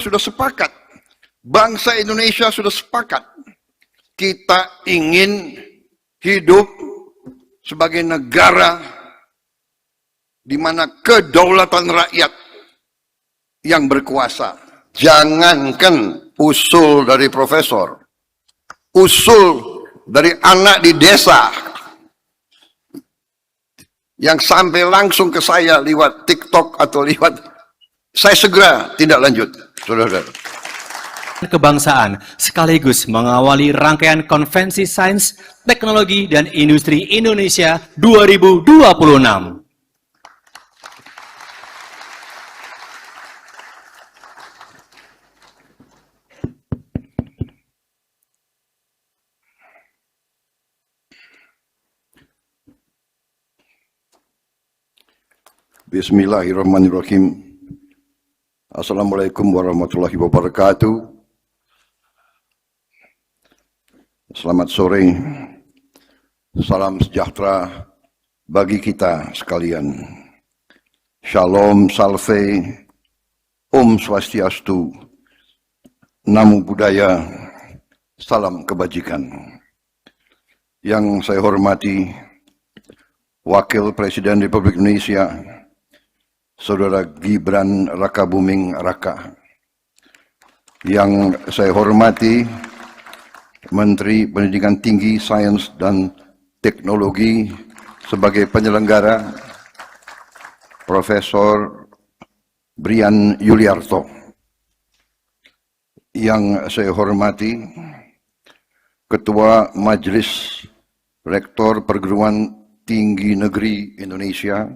sudah sepakat, bangsa Indonesia sudah sepakat, kita ingin hidup sebagai negara di mana kedaulatan rakyat yang berkuasa. Jangankan usul dari profesor, usul dari anak di desa yang sampai langsung ke saya lewat TikTok atau lewat, saya segera tindak lanjut, saudara. Kebangsaan sekaligus mengawali rangkaian Konvensi Sains, Teknologi, dan Industri Indonesia 2026. Bismillahirrahmanirrahim. Assalamualaikum warahmatullahi wabarakatuh. Selamat sore. Salam sejahtera bagi kita sekalian. Shalom, salve, Om Swastiastu, Namo Buddhaya, salam kebajikan. Yang saya hormati Wakil Presiden Republik Indonesia, Saudara Gibran Rakabuming Raka. Yang saya hormati Menteri Pendidikan Tinggi, Sains, dan Teknologi sebagai penyelenggara, Profesor Brian Yuliarto. Yang saya hormati Ketua Majelis Rektor Perguruan Tinggi Negeri Indonesia,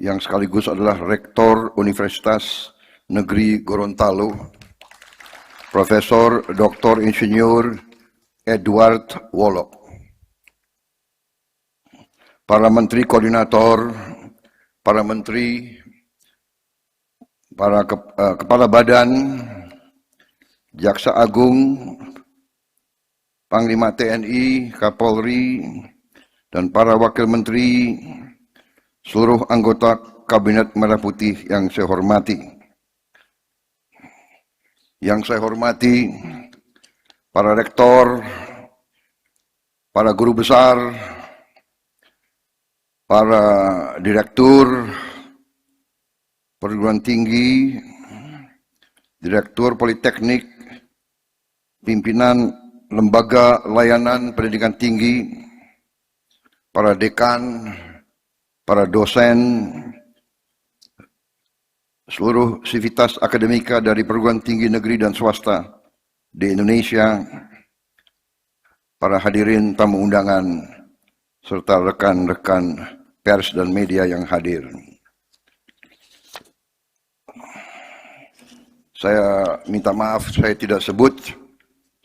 yang sekaligus adalah Rektor Universitas Negeri Gorontalo, Profesor Dr. Insinyur Edward Wolok. Para Menteri Koordinator, para Menteri, para Kepala Badan, Jaksa Agung, Panglima TNI, Kapolri, dan para Wakil Menteri, seluruh anggota Kabinet Merah Putih yang saya hormati. Yang saya hormati para rektor, para guru besar, para direktur perguruan tinggi, direktur politeknik, pimpinan lembaga layanan pendidikan tinggi, para dekan, para dosen, seluruh sivitas akademika dari perguruan tinggi negeri dan swasta di Indonesia, para hadirin tamu undangan, serta rekan-rekan pers dan media yang hadir. Saya minta maaf saya tidak sebut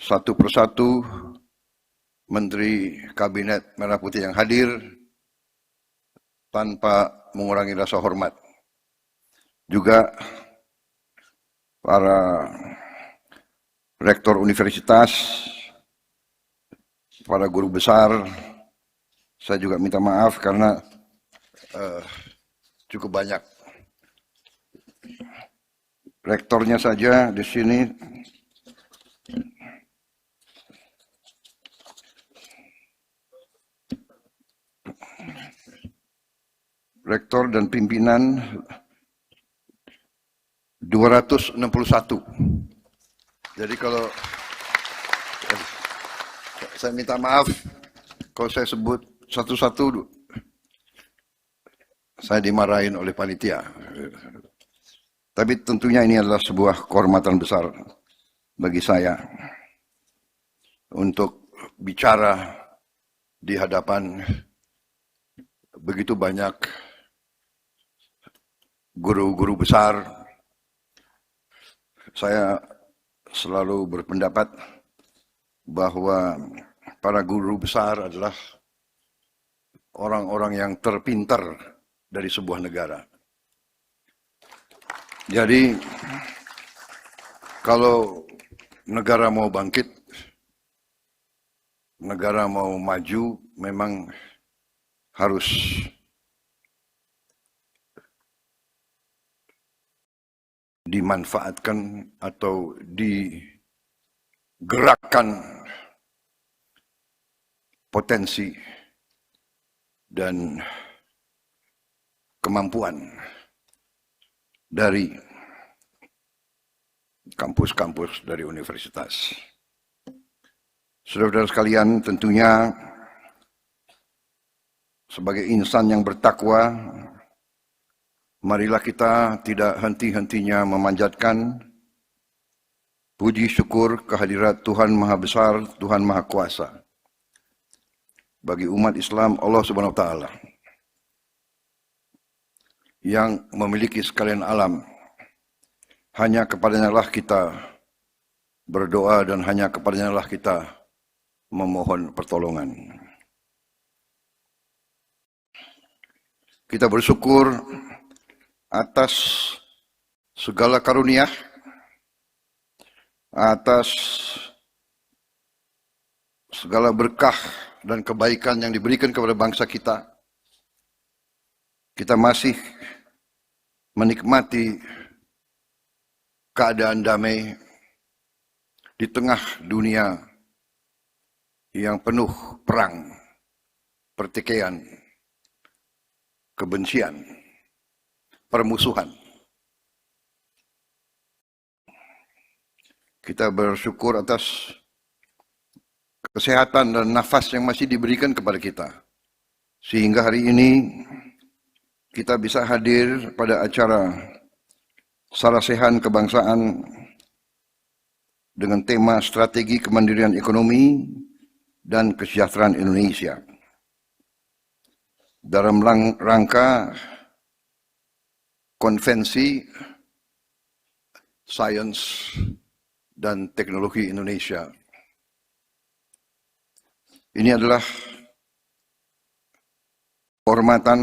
satu persatu Menteri Kabinet Merah Putih yang hadir tanpa mengurangi rasa hormat. Juga para rektor universitas, para guru besar, saya juga minta maaf karena cukup banyak. Rektornya saja di sini rektor dan pimpinan 261. Jadi kalau saya minta maaf kalau saya sebut satu-satu, saya dimarahin oleh panitia. Tapi tentunya ini adalah sebuah kehormatan besar bagi saya untuk bicara di hadapan begitu banyak guru-guru besar. Saya selalu berpendapat bahwa para guru besar adalah orang-orang yang terpintar dari sebuah negara. Jadi, kalau negara mau bangkit, negara mau maju, memang harus dimanfaatkan atau digerakkan potensi dan kemampuan dari kampus-kampus dari universitas. Saudara-saudara sekalian, tentunya sebagai insan yang bertakwa, marilah kita tidak henti-hentinya memanjatkan puji syukur kehadirat Tuhan Maha Besar, Tuhan Maha Kuasa. Bagi umat Islam, Allah Subhanahu wa Ta'ala yang memiliki sekalian alam, hanya kepadanya lah kita berdoa dan hanya kepadanya lah kita memohon pertolongan. Kita bersyukur atas segala karunia, atas segala berkah dan kebaikan yang diberikan kepada bangsa kita. Kita masih menikmati keadaan damai di tengah dunia yang penuh perang, pertikaian, kebencian, permusuhan. Kita bersyukur atas kesehatan dan nafas yang masih diberikan kepada kita, sehingga hari ini kita bisa hadir pada acara Sarasehan Kebangsaan dengan tema Strategi Kemandirian Ekonomi dan Kesejahteraan Indonesia. Dalam rangka konvensi Sains dan Teknologi Indonesia. Ini adalah kehormatan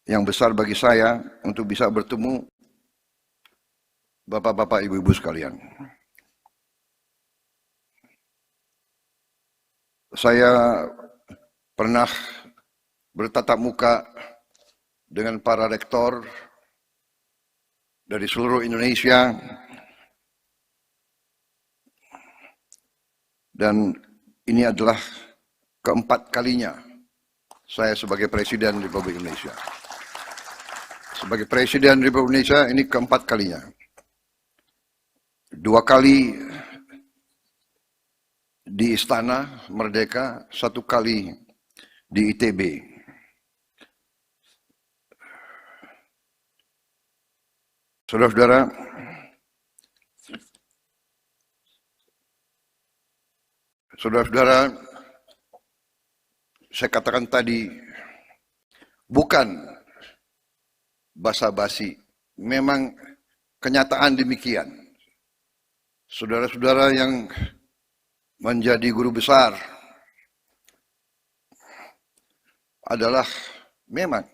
yang besar bagi saya untuk bisa bertemu Bapak-bapak, Ibu-ibu sekalian. Saya pernah bertatap muka dengan para rektor dari seluruh Indonesia dan ini adalah keempat kalinya saya sebagai Presiden Republik Indonesia. Sebagai Presiden Republik Indonesia ini keempat kalinya. 2 kali di Istana Merdeka, 1 kali di ITB. Saudara-saudara, saya katakan tadi, bukan basa-basi, memang kenyataan demikian. Saudara-saudara yang menjadi guru besar adalah memang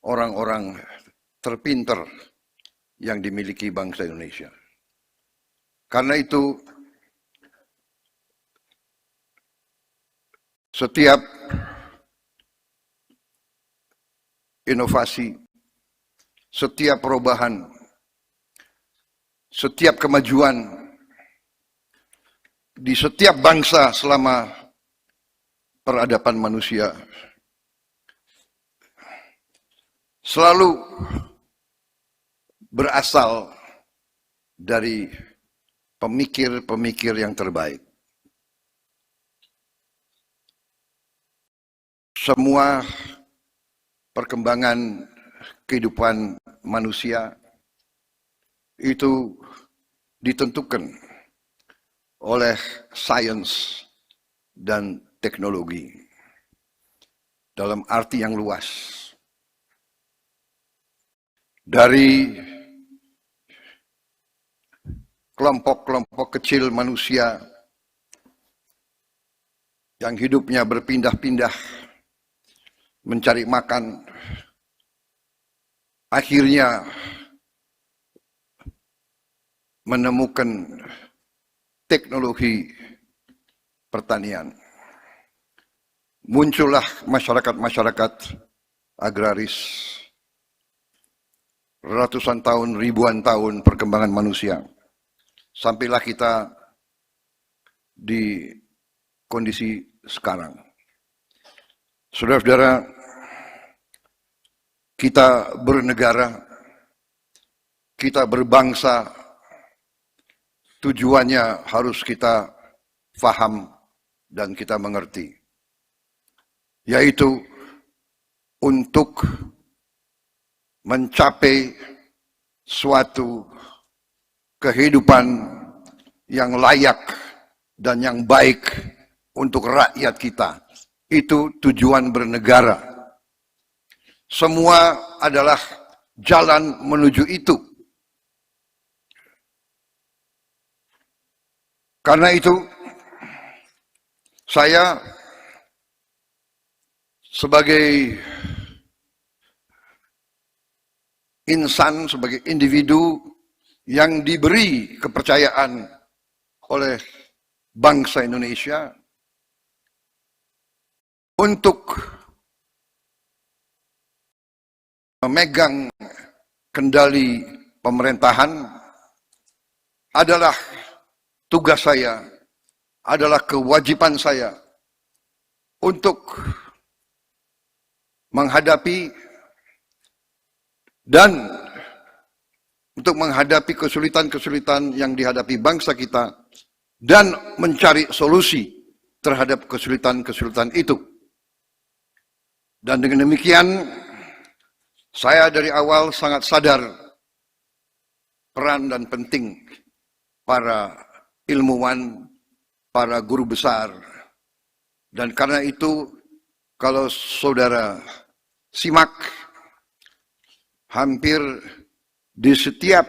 orang-orang terpinter yang dimiliki bangsa Indonesia. Karena itu, setiap inovasi, setiap perubahan, setiap kemajuan di setiap bangsa selama peradaban manusia selalu berasal dari pemikir-pemikir yang terbaik. Semua perkembangan kehidupan manusia itu ditentukan oleh sains dan teknologi dalam arti yang luas. Dari kelompok-kelompok kecil manusia yang hidupnya berpindah-pindah mencari makan, akhirnya menemukan teknologi pertanian. Muncullah masyarakat-masyarakat agraris ratusan tahun, ribuan tahun perkembangan manusia. Sampailah kita di kondisi sekarang. Saudara-saudara, kita bernegara, kita berbangsa, tujuannya harus kita faham dan kita mengerti, yaitu untuk mencapai suatu kehidupan yang layak dan yang baik untuk rakyat kita. Itu tujuan bernegara. Semua adalah jalan menuju itu. Karena itu, saya sebagai insan, sebagai individu yang diberi kepercayaan oleh bangsa Indonesia untuk memegang kendali pemerintahan adalah tugas saya, adalah kewajiban saya untuk menghadapi dan untuk menghadapi kesulitan-kesulitan yang dihadapi bangsa kita dan mencari solusi terhadap kesulitan-kesulitan itu. Dan dengan demikian, saya dari awal sangat sadar peran dan penting para ilmuwan, para guru besar. Dan karena itu, kalau saudara simak, hampir di setiap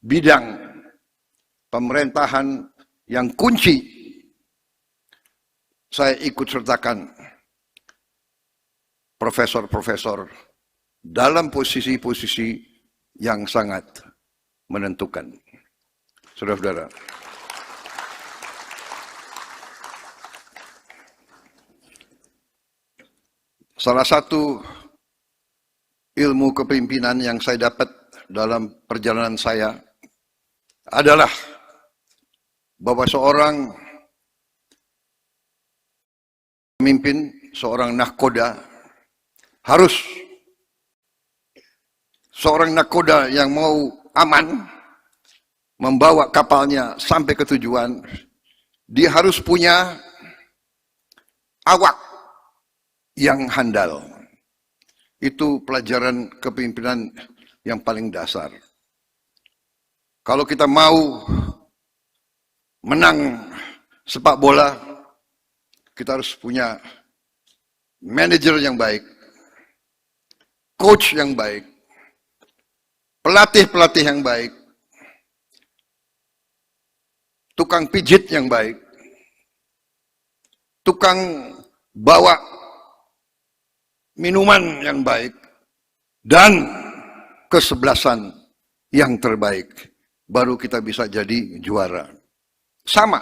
bidang pemerintahan yang kunci, saya ikut sertakan profesor-profesor dalam posisi-posisi yang sangat menentukan. Saudara-saudara, salah satu ilmu kepemimpinan yang saya dapat dalam perjalanan saya adalah bahwa seorang pemimpin, seorang nahkoda harus, seorang nahkoda yang mau aman membawa kapalnya sampai ke tujuan, dia harus punya awak yang handal. Itu pelajaran kepemimpinan yang paling dasar. Kalau kita mau menang sepak bola, kita harus punya manajer yang baik, coach yang baik, pelatih-pelatih yang baik, tukang pijit yang baik, tukang bawa minuman yang baik, dan kesebelasan yang terbaik. Baru kita bisa jadi juara. Sama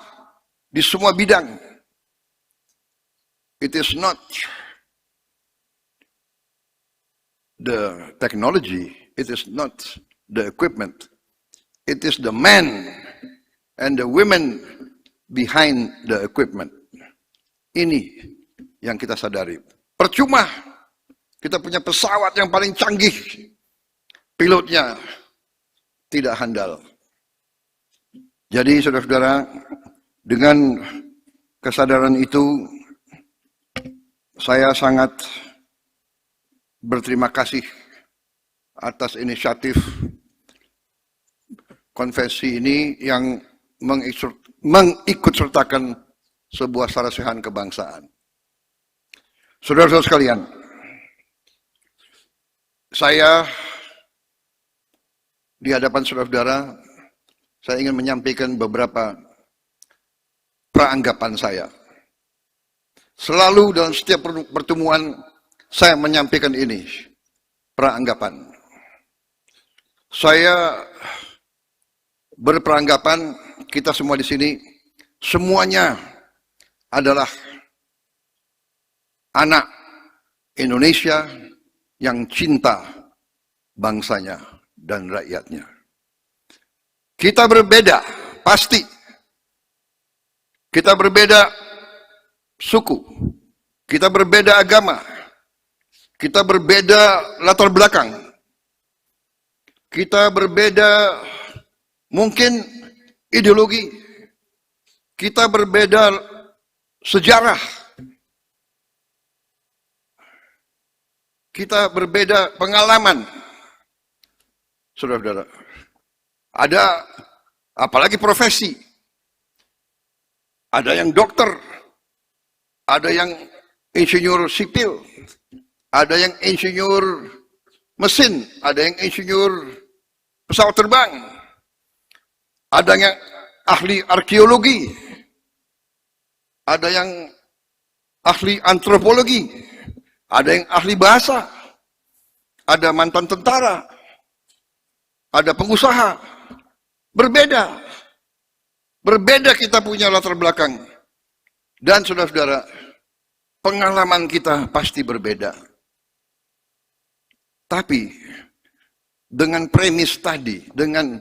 di semua bidang. It is not the technology, it is not the equipment, it is the men and the women behind the equipment. Ini yang kita sadari. Percuma kita punya pesawat yang paling canggih, pilotnya tidak handal. Jadi saudara-saudara, dengan kesadaran itu, saya sangat berterima kasih atas inisiatif konvensi ini yang mengikut sertakan sebuah sarasehan kebangsaan. Saudara-saudara sekalian, saya di hadapan saudara-saudara, saya ingin menyampaikan beberapa peranggapan saya. Selalu dalam setiap pertemuan saya menyampaikan ini, peranggapan. Saya berperanggapan kita semua di sini semuanya adalah anak Indonesia yang cinta bangsanya dan rakyatnya. Kita berbeda, pasti. Kita berbeda suku, kita berbeda agama, kita berbeda latar belakang, kita berbeda mungkin ideologi, kita berbeda sejarah, kita berbeda pengalaman. Saudara-saudara, ada apalagi profesi. Ada yang dokter, ada yang insinyur sipil, ada yang insinyur mesin, ada yang insinyur pesawat terbang, ada yang ahli arkeologi, ada yang ahli antropologi, ada yang ahli bahasa, ada mantan tentara, ada pengusaha. Berbeda. Berbeda kita punya latar belakang. Dan saudara-saudara, pengalaman kita pasti berbeda. Tapi, dengan premis tadi, dengan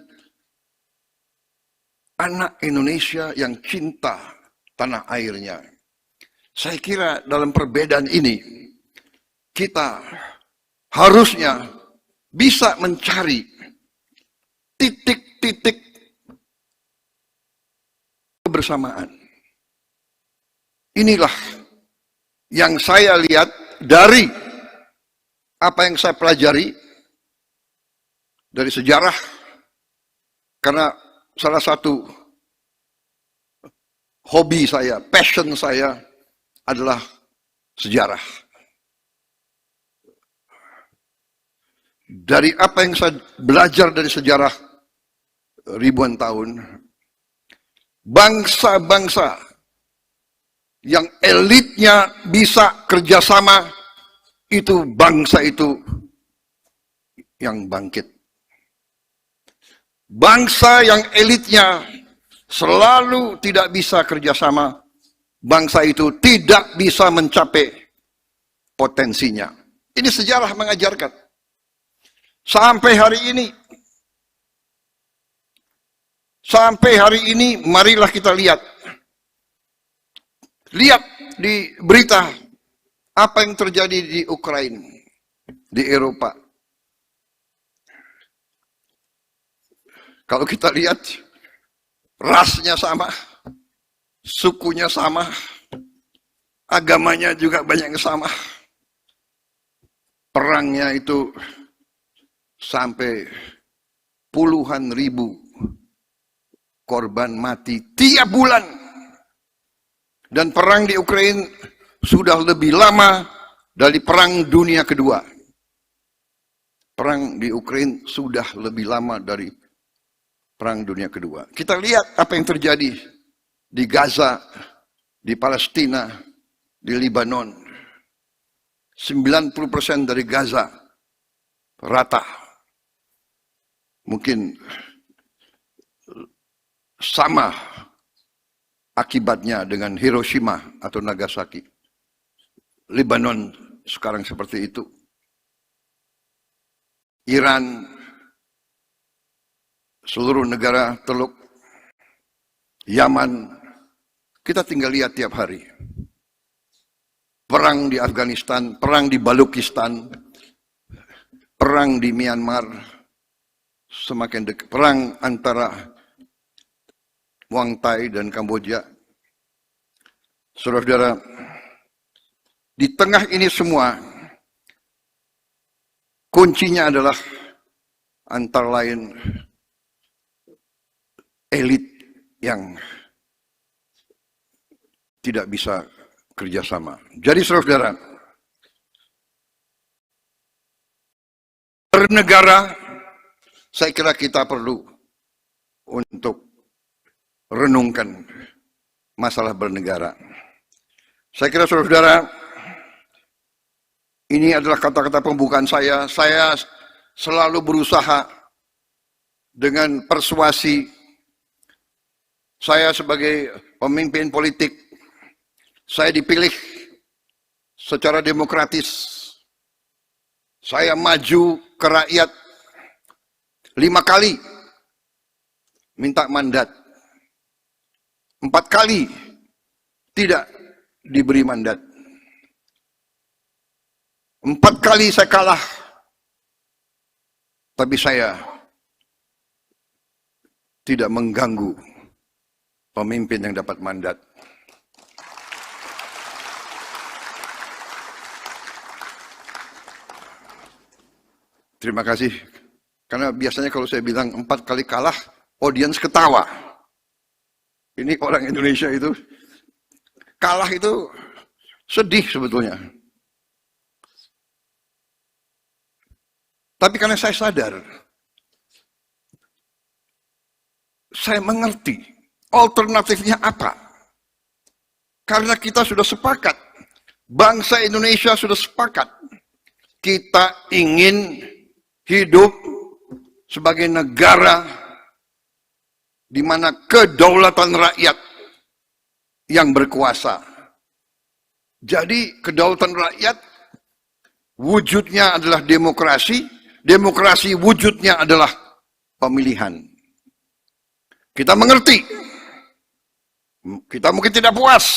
anak Indonesia yang cinta tanah airnya, saya kira dalam perbedaan ini, kita harusnya bisa mencari titik-titik kebersamaan. Inilah yang saya lihat dari apa yang saya pelajari dari sejarah, karena salah satu hobi saya, passion saya adalah sejarah. Dari apa yang saya belajar dari sejarah ribuan tahun, bangsa-bangsa yang elitnya bisa kerjasama, itu bangsa itu yang bangkit. Bangsa yang elitnya selalu tidak bisa kerjasama, bangsa itu tidak bisa mencapai potensinya. Ini sejarah mengajarkan. Sampai hari ini, marilah kita lihat. Lihat di berita apa yang terjadi di Ukraina, di Eropa. Kalau kita lihat, rasnya sama, sukunya sama, agamanya juga banyak yang sama. Perangnya itu sampai puluhan ribu korban mati tiap bulan. Dan perang di Ukraina sudah lebih lama dari Perang Dunia Kedua. Perang di Ukraina sudah lebih lama dari Perang Dunia Kedua. Kita lihat apa yang terjadi di Gaza, di Palestina, di Lebanon. 90% dari Gaza rata. Mungkin sama akibatnya dengan Hiroshima atau Nagasaki. Lebanon sekarang seperti itu. Iran, seluruh negara Teluk, Yaman, kita tinggal lihat tiap hari. Perang di Afghanistan, perang di Balukistan, perang di Myanmar, semakin dekat. Perang antara Muang Thai dan Kamboja. Saudara-saudara, di tengah ini semua, kuncinya adalah antara lain elit yang tidak bisa kerjasama. Jadi saudara-saudara, bernegara, saya kira kita perlu untuk renungkan masalah bernegara. Saya kira saudara-saudara, ini adalah kata-kata pembukaan saya. Saya selalu berusaha dengan persuasi. Saya sebagai pemimpin politik, saya dipilih secara demokratis. Saya maju ke rakyat 5 kali minta mandat. 4 kali tidak diberi mandat. 4 kali saya kalah. Tapi saya tidak mengganggu pemimpin yang dapat mandat. Terima kasih. Karena biasanya kalau saya bilang 4 kali kalah, audiens ketawa. Ini orang Indonesia itu, kalah itu sedih sebetulnya. Tapi karena saya sadar, saya mengerti alternatifnya apa. Karena kita sudah sepakat, bangsa Indonesia sudah sepakat, kita ingin hidup sebagai negara di mana kedaulatan rakyat yang berkuasa. Jadi kedaulatan rakyat wujudnya adalah demokrasi, demokrasi wujudnya adalah pemilihan. Kita mengerti, kita mungkin tidak puas,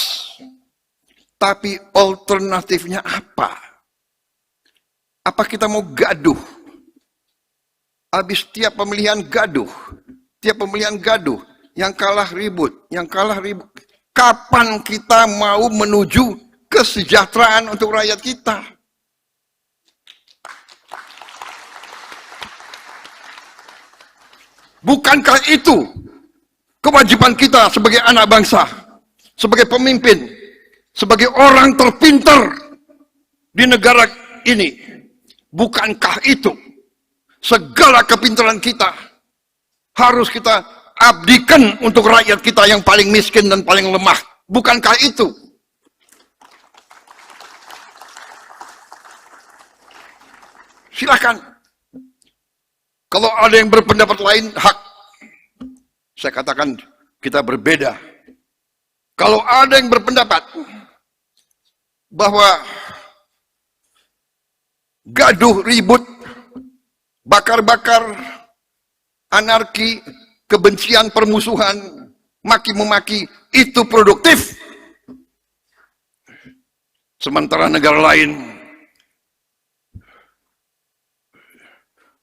tapi alternatifnya apa? Apa kita mau gaduh? Habis tiap pemilihan gaduh, tiap pemilihan gaduh, yang kalah ribut, yang kalah ribut. Kapan kita mau menuju kesejahteraan untuk rakyat kita? Bukankah itu kewajiban kita sebagai anak bangsa, sebagai pemimpin, sebagai orang terpintar di negara ini? Bukankah itu segala kepintaran kita harus kita abdikan untuk rakyat kita yang paling miskin dan paling lemah? Bukankah itu? Silakan. Kalau ada yang berpendapat lain, hak. Saya katakan kita berbeda. Kalau ada yang berpendapat bahwa gaduh, ribut, bakar-bakar, anarki, kebencian, permusuhan, maki-memaki, itu produktif. Sementara negara lain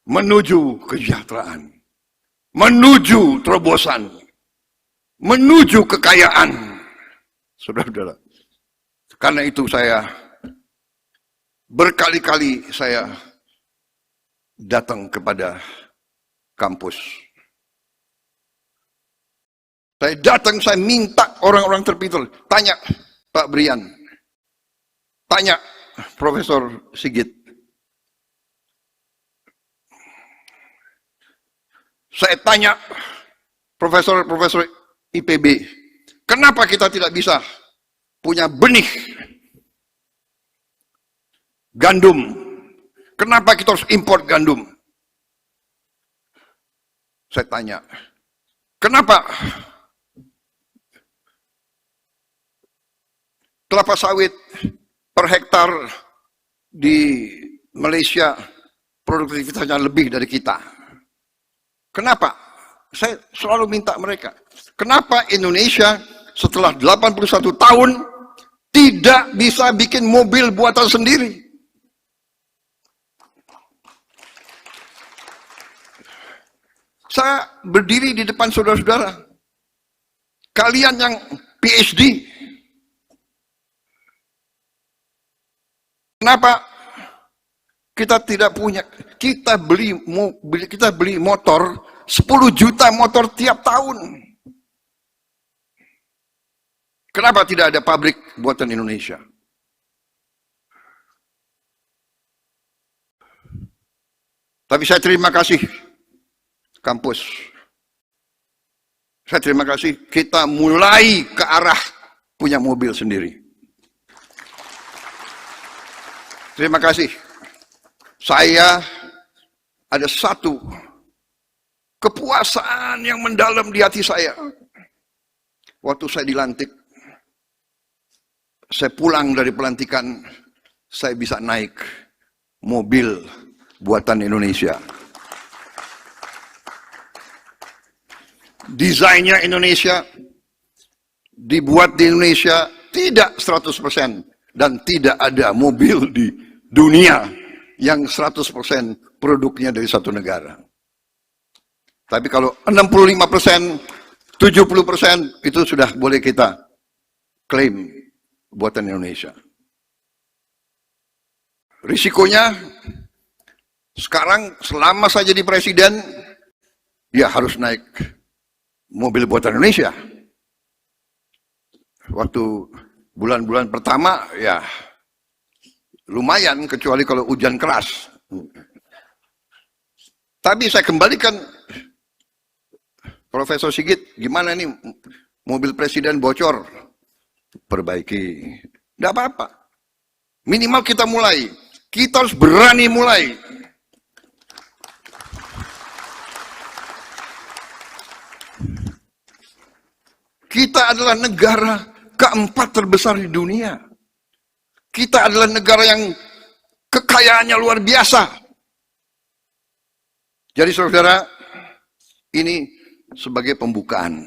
menuju kesejahteraan, menuju terobosan, menuju kekayaan. Saudara-saudara, karena itu saya berkali-kali saya datang kepada kampus. Saya datang, saya minta orang-orang terpintar, tanya Pak Brian, tanya Profesor Sigit. Saya tanya profesor-profesor IPB, kenapa kita tidak bisa punya benih gandum? Kenapa kita harus import gandum? Saya tanya, kenapa kelapa sawit per hektar di Malaysia produktivitasnya lebih dari kita? Kenapa? Saya selalu minta mereka, kenapa Indonesia setelah 81 tahun tidak bisa bikin mobil buatan sendiri? Saya berdiri di depan saudara-saudara, kalian yang PhD, kenapa kita tidak punya? Kita beli motor 10 juta motor tiap tahun. Kenapa tidak ada pabrik buatan Indonesia? Tapi saya terima kasih kampus. Saya terima kasih kita mulai ke arah punya mobil sendiri. Terima kasih. Saya ada satu kepuasan yang mendalam di hati saya. Waktu saya dilantik, saya pulang dari pelantikan, saya bisa naik mobil buatan Indonesia. desainnya Indonesia, dibuat di Indonesia, tidak 100%, dan tidak ada mobil di dunia yang 100% produknya dari satu negara. Tapi kalau 65%, 70% itu sudah boleh kita klaim buatan Indonesia. Risikonya sekarang selama saya jadi presiden, ya harus naik mobil buatan Indonesia. Waktu bulan-bulan pertama ya lumayan, kecuali kalau hujan keras. Tapi saya kembalikan, Profesor Sigit, gimana nih mobil presiden bocor? Perbaiki. Tidak apa-apa. Minimal kita mulai. Kita harus berani mulai. Kita adalah negara keempat terbesar di dunia. Kita adalah negara yang kekayaannya luar biasa. Jadi saudara, ini sebagai pembukaan.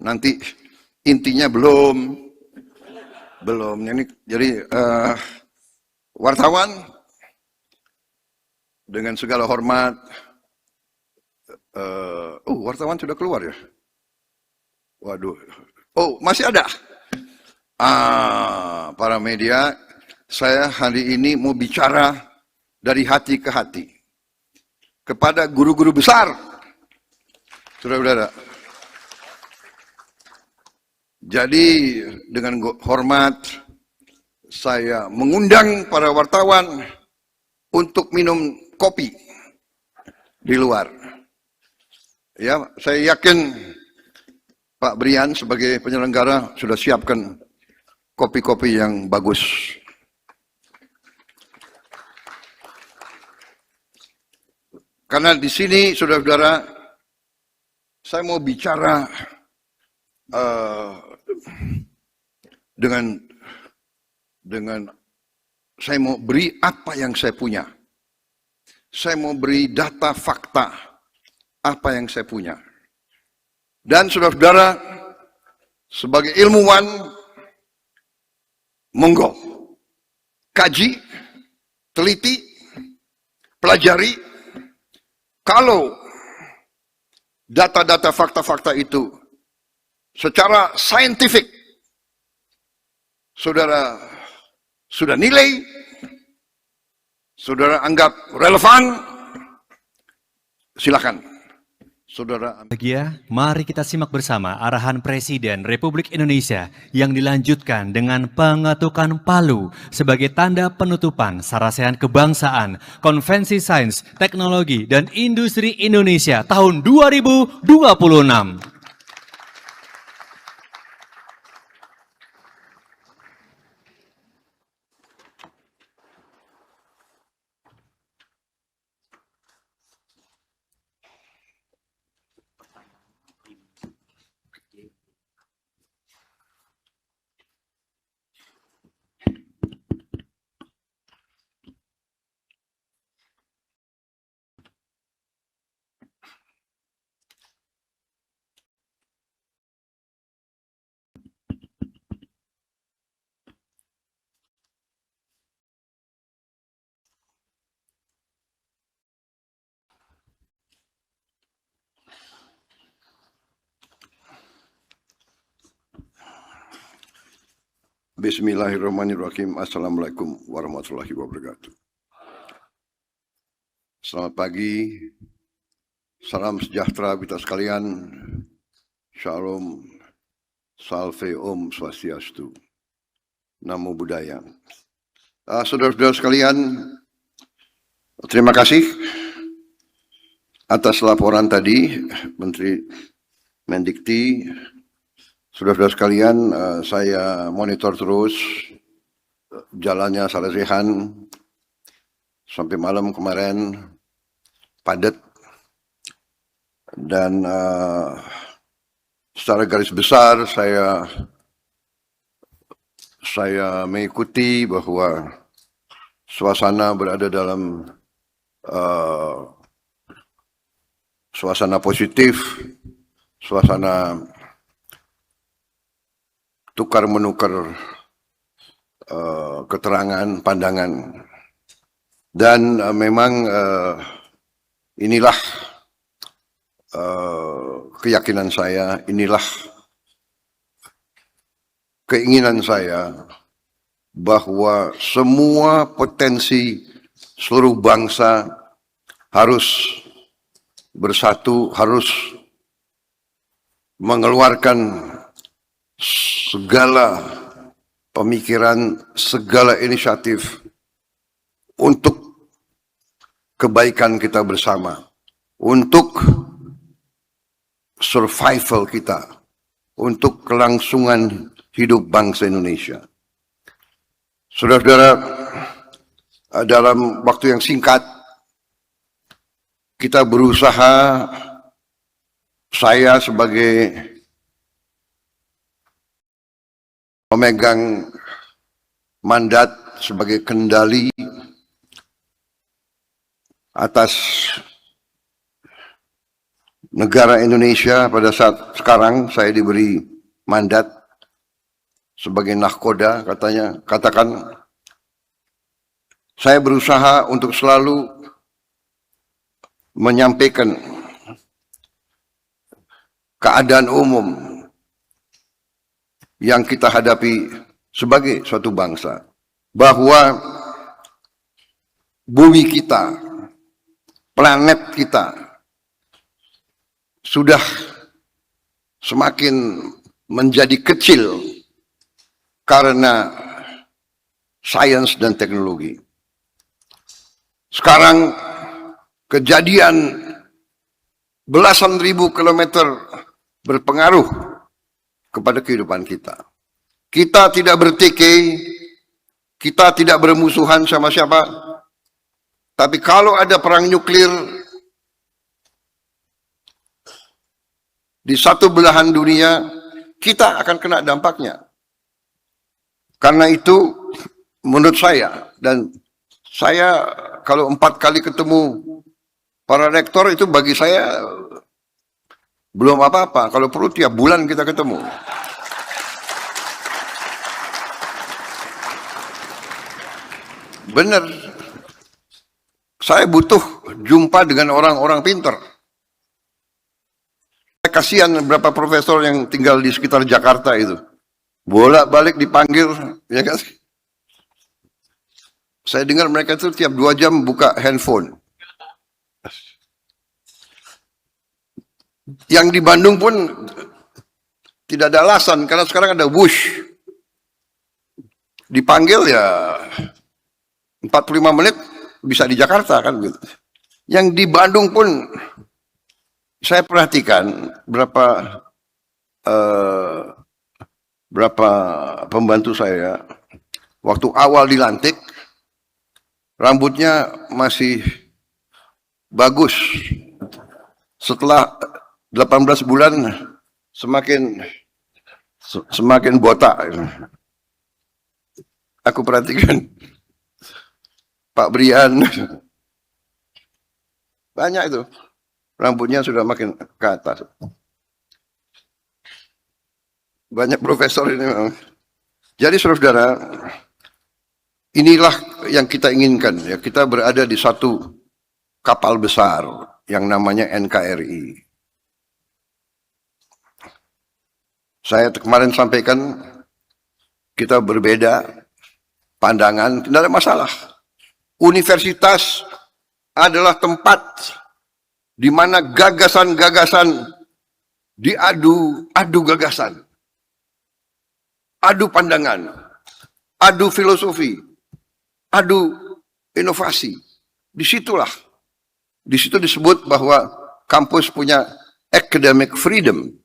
Nanti intinya belum. Ini jadi wartawan, dengan segala hormat, wartawan sudah keluar ya? Waduh, masih ada? Para media, saya hari ini mau bicara dari hati ke hati kepada guru-guru besar, saudara-saudara. Jadi dengan hormat, saya mengundang para wartawan untuk minum kopi di luar. Ya, saya yakin Pak Brian sebagai penyelenggara sudah siapkan kopi-kopi yang bagus. Karena di sini, saudara-saudara, saya mau bicara dengan saya mau beri apa yang saya punya. Saya mau beri data fakta apa yang saya punya. Dan saudara-saudara, sebagai ilmuwan, monggo kaji, teliti, pelajari. Kalau data-data fakta-fakta itu secara saintifik saudara sudah nilai, saudara anggap relevan, silakan. Saudara. Mari kita simak bersama arahan Presiden Republik Indonesia yang dilanjutkan dengan pengetukan palu sebagai tanda penutupan Sarasehan Kebangsaan Konvensi Sains, Teknologi, dan Industri Indonesia tahun 2026. Bismillahirrahmanirrahim. Assalamualaikum warahmatullahi wabarakatuh. Selamat pagi, salam sejahtera kita sekalian, shalom, salve, om swastiastu, namo buddhaya. Saudara-saudara sekalian, terima kasih atas laporan tadi Menteri Mendikti. Saudara-saudara sekalian, saya monitor terus jalannya Sarasehan sampai malam kemarin padat, dan secara garis besar saya mengikuti bahwa suasana berada dalam suasana positif, suasana tukar-menukar keterangan, pandangan. Dan memang inilah keyakinan saya, inilah keinginan saya bahwa semua potensi seluruh bangsa harus bersatu, harus mengeluarkan segala pemikiran, segala inisiatif untuk kebaikan kita bersama, untuk survival kita, untuk kelangsungan hidup bangsa Indonesia. Saudara-saudara, dalam waktu yang singkat, kita berusaha, saya sebagai memegang mandat sebagai kendali atas negara Indonesia pada saat sekarang. Saya diberi mandat sebagai nahkoda, katakan saya berusaha untuk selalu menyampaikan keadaan umum yang kita hadapi sebagai suatu bangsa, bahwa bumi kita, planet kita sudah semakin menjadi kecil karena sains dan teknologi. Sekarang kejadian belasan ribu kilometer berpengaruh kepada kehidupan kita. Kita tidak bertikai, kita tidak bermusuhan sama siapa. Tapi kalau ada perang nuklir di satu belahan dunia, kita akan kena dampaknya. Karena itu, menurut saya, dan saya kalau 4 kali ketemu para rektor itu bagi saya belum apa-apa. Kalau perlu tiap bulan kita ketemu. Benar. Saya butuh jumpa dengan orang-orang pintar. Kasihan beberapa profesor yang tinggal di sekitar Jakarta itu. Bolak-balik dipanggil, ya kan? Saya dengar mereka itu tiap 2 jam buka handphone. Yang di Bandung pun tidak ada alasan, karena sekarang ada Wush. Dipanggil ya 45 menit bisa di Jakarta kan gitu. Yang di Bandung pun saya perhatikan berapa pembantu saya waktu awal dilantik rambutnya masih bagus. Setelah 18 bulan semakin botak. Aku perhatikan Pak Brian, banyak itu, rambutnya sudah makin ke atas. Banyak profesor ini memang. Jadi saudara-saudara, inilah yang kita inginkan, ya, kita berada di satu kapal besar yang namanya NKRI. Saya kemarin sampaikan kita berbeda pandangan, tidak ada masalah. Universitas adalah tempat di mana gagasan-gagasan adu gagasan, adu pandangan, adu filosofi, adu inovasi. Di situ disebut bahwa kampus punya academic freedom.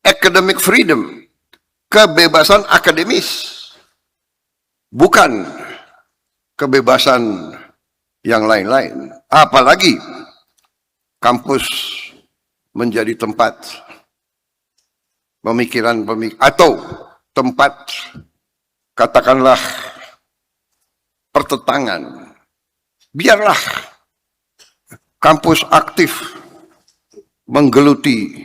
Academic freedom, kebebasan akademis, bukan kebebasan yang lain-lain. Apalagi kampus menjadi tempat pemikiran atau tempat katakanlah pertentangan. Biarlah kampus aktif menggeluti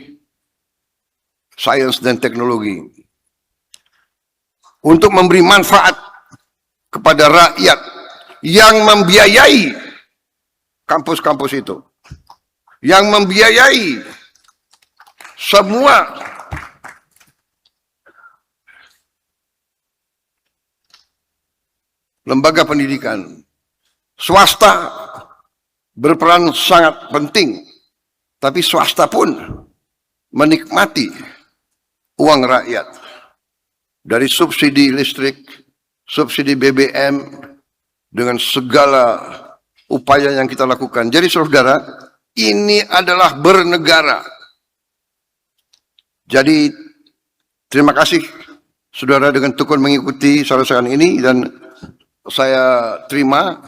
sains dan teknologi untuk memberi manfaat kepada rakyat yang membiayai kampus-kampus itu, yang membiayai semua lembaga pendidikan. Swasta berperan sangat penting, tapi swasta pun menikmati uang rakyat dari subsidi listrik, subsidi BBM, dengan segala upaya yang kita lakukan. Jadi saudara, ini adalah bernegara. Jadi terima kasih saudara dengan tekun mengikuti saran-saran ini, dan saya terima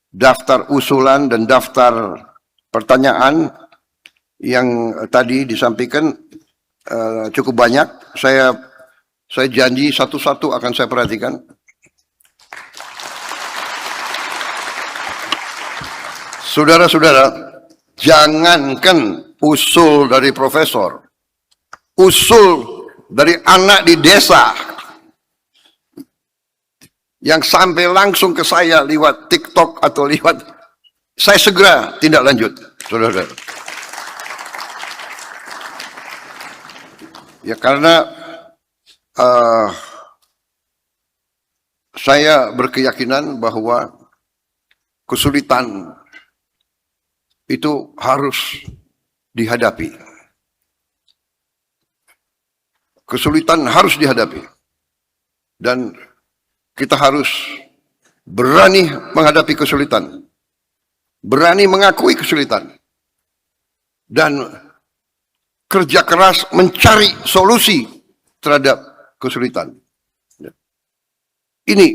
daftar usulan dan daftar pertanyaan yang tadi disampaikan cukup banyak. Saya janji satu-satu akan saya perhatikan. Saudara-saudara, jangankan usul dari profesor, usul dari anak di desa yang sampai langsung ke saya lewat TikTok atau lewat, saya segera tindak lanjut, saudara. Ya karena saya berkeyakinan bahwa kesulitan itu harus dihadapi. Kesulitan harus dihadapi. Dan kita harus berani menghadapi kesulitan. Berani mengakui kesulitan. Dan kerja keras mencari solusi terhadap kesulitan. Ini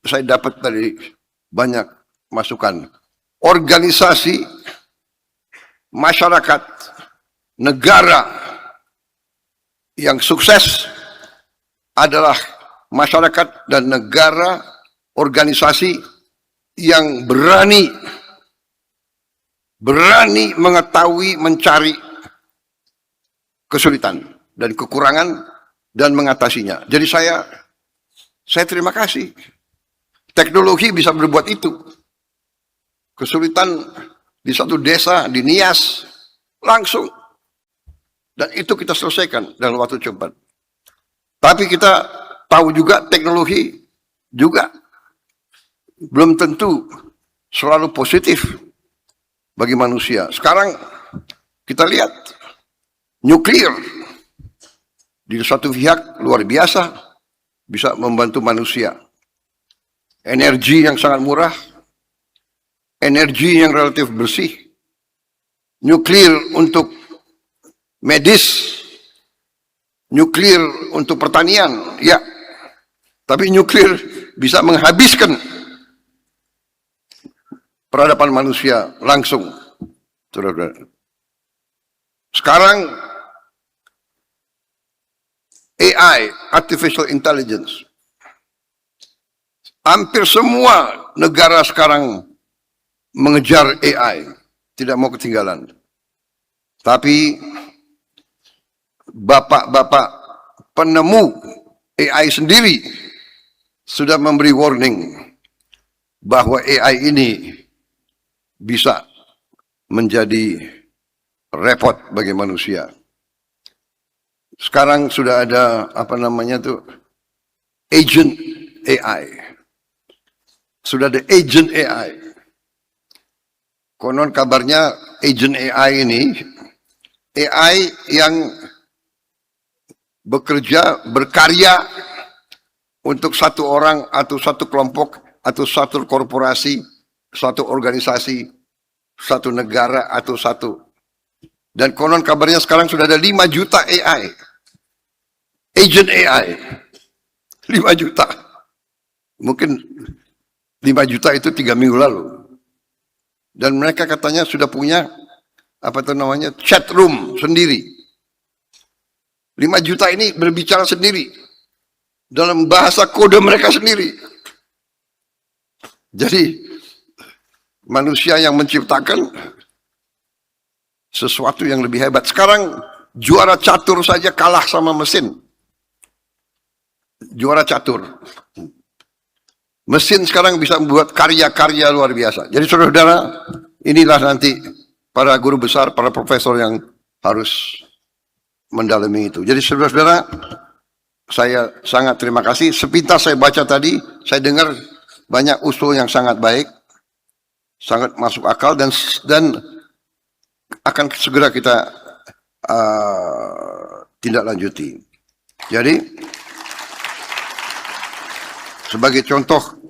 saya dapat dari banyak masukan. Organisasi, masyarakat, negara yang sukses adalah masyarakat dan negara, organisasi yang berani mengetahui, mencari kesulitan dan kekurangan dan mengatasinya. Jadi saya terima kasih. Teknologi bisa berbuat itu. Kesulitan di satu desa, di Nias, langsung. Dan itu kita selesaikan dalam waktu cepat. Tapi kita tahu juga teknologi juga belum tentu selalu positif bagi manusia. Sekarang kita lihat nuklir di satu pihak luar biasa bisa membantu manusia. Energi yang sangat murah, energi yang relatif bersih, nuklir untuk medis, nuklir untuk pertanian, ya. Tapi nuklir bisa menghabiskan peradaban manusia langsung. Sekarang AI, Artificial Intelligence. Hampir semua negara sekarang mengejar AI, tidak mau ketinggalan. Tapi bapak-bapak penemu AI sendiri sudah memberi warning bahwa AI ini bisa menjadi repot bagi manusia. Sekarang sudah ada apa namanya tuh agent AI. Sudah ada agent AI. Konon kabarnya agent AI ini AI yang berkarya untuk satu orang atau satu kelompok atau satu korporasi, satu organisasi, satu negara atau satu. Dan konon kabarnya sekarang sudah ada 5 juta AI. Agent AI. 5 juta. Mungkin 5 juta itu 3 minggu lalu. Dan mereka katanya sudah punya apa itu namanya chat room sendiri. 5 juta ini berbicara sendiri dalam bahasa kode mereka sendiri. Jadi manusia yang menciptakan sesuatu yang lebih hebat. Sekarang juara catur saja kalah sama mesin. Juara catur. Mesin sekarang bisa membuat karya-karya luar biasa. Jadi saudara-saudara, inilah nanti para guru besar, para profesor yang harus mendalami itu. Jadi saudara-saudara, saya sangat terima kasih. Sepintas saya baca tadi, saya dengar banyak usul yang sangat baik, sangat masuk akal, dan akan segera kita tindak lanjuti. Jadi sebagai contoh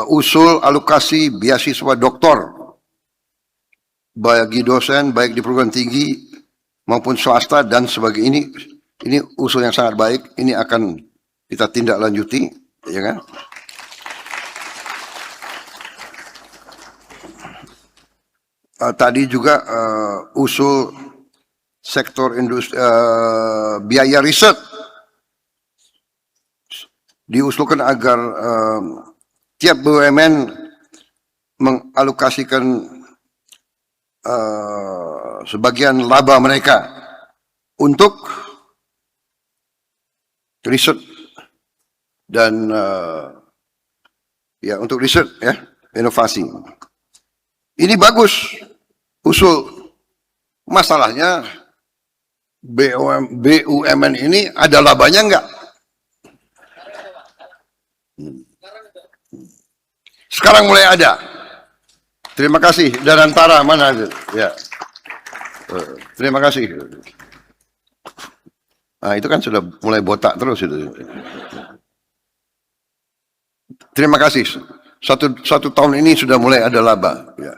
usul alokasi beasiswa doktor bagi dosen baik di perguruan tinggi maupun swasta dan sebagainya, ini usul yang sangat baik. Ini akan kita tindak lanjuti, ya kan? Tadi juga usul sektor industri, biaya riset diusulkan agar tiap BUMN mengalokasikan sebagian laba mereka untuk riset dan ya untuk riset, ya, inovasi. Ini bagus usul. Masalahnya BUMN ini ada labanya enggak? Sekarang mulai ada. Terima kasih. Danantara mana itu? Ya. Terima kasih. Nah, itu kan sudah mulai botak terus itu. Terima kasih. Satu tahun ini sudah mulai ada laba. Ya.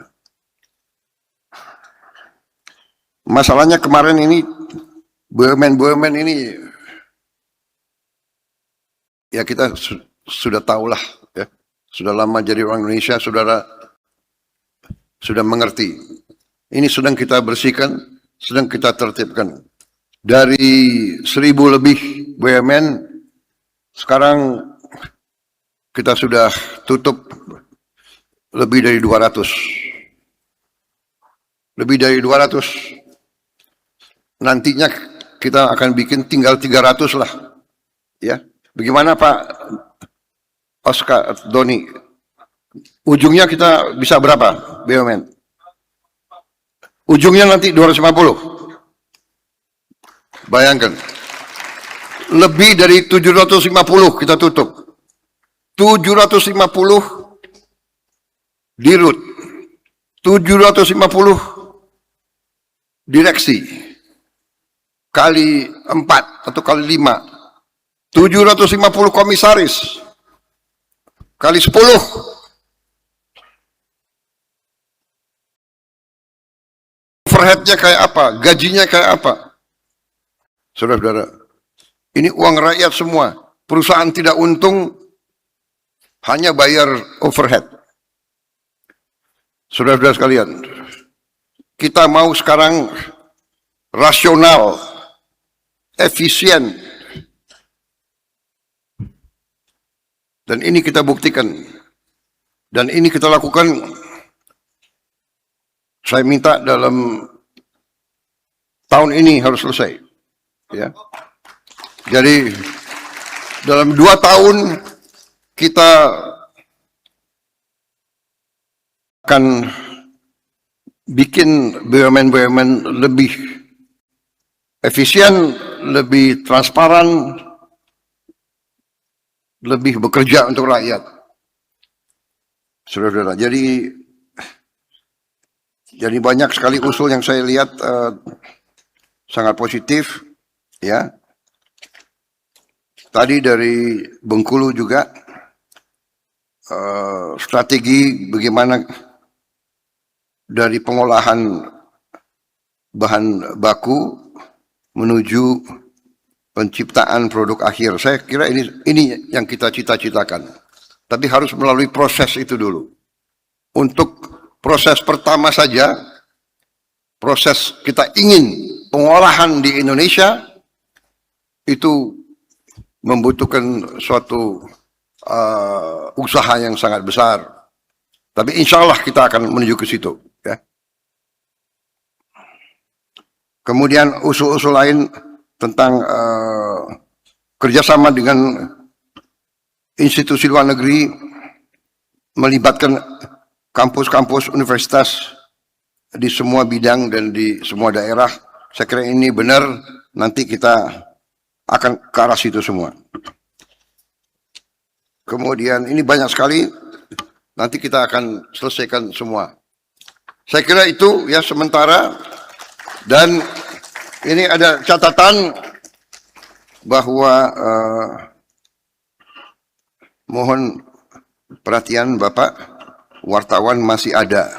Masalahnya kemarin ini BUMN ini ya kita sudah tahulah, ya. Sudah lama jadi orang Indonesia, saudara sudah mengerti. Ini sedang kita bersihkan, sedang kita tertibkan. Dari 1.000 lebih BUMN, sekarang kita sudah tutup lebih dari 200. Lebih dari 200. Nantinya kita akan bikin tinggal 300 lah. Ya. Bagaimana Pak Oscar Doni? Ujungnya kita bisa berapa BUMN? Ujungnya nanti 250. Bayangkan. Lebih dari 750 kita tutup. 750 dirut. 750 direksi. Kali 4 atau kali 5. 750 komisaris. Kali 10. Overheadnya kayak apa? Gajinya kayak apa? Saudara-saudara, ini uang rakyat semua. Perusahaan tidak untung, hanya bayar overhead. Saudara-saudara sekalian, kita mau sekarang rasional, efisien, dan ini kita buktikan, dan ini kita lakukan. Saya minta dalam tahun ini harus selesai, ya. Jadi dalam 2 tahun kita akan bikin BUMN lebih efisien, lebih transparan, lebih bekerja untuk rakyat. Saudara-saudara, jadi banyak sekali usul yang saya lihat sangat positif, ya. Tadi dari Bengkulu juga strategi bagaimana dari pengolahan bahan baku menuju penciptaan produk akhir. Saya kira ini yang kita cita-citakan. Tapi harus melalui proses itu dulu. Untuk proses pertama saja, proses kita ingin pengolahan di Indonesia, itu membutuhkan suatu usaha yang sangat besar. Tapi insya Allah kita akan menuju ke situ. Ya. Kemudian usul-usul lain tentang kerjasama dengan institusi luar negeri, melibatkan kampus-kampus universitas di semua bidang dan di semua daerah. Saya kira ini benar, nanti kita akan ke arah situ semua. Kemudian ini banyak sekali, nanti kita akan selesaikan semua. Saya kira itu ya sementara, dan ini ada catatan bahwa mohon perhatian Bapak, wartawan masih ada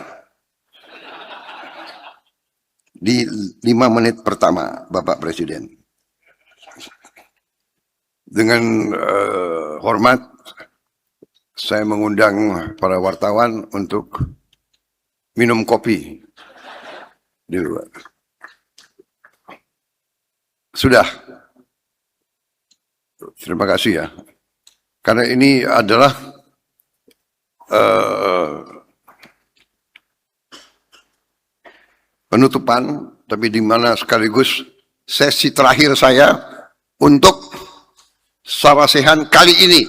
di 5 menit pertama, Bapak Presiden. Dengan hormat, saya mengundang para wartawan untuk minum kopi di luar. Sudah. Terima kasih ya. Karena ini adalah penutupan, tapi di mana sekaligus sesi terakhir saya untuk Sarasehan kali ini.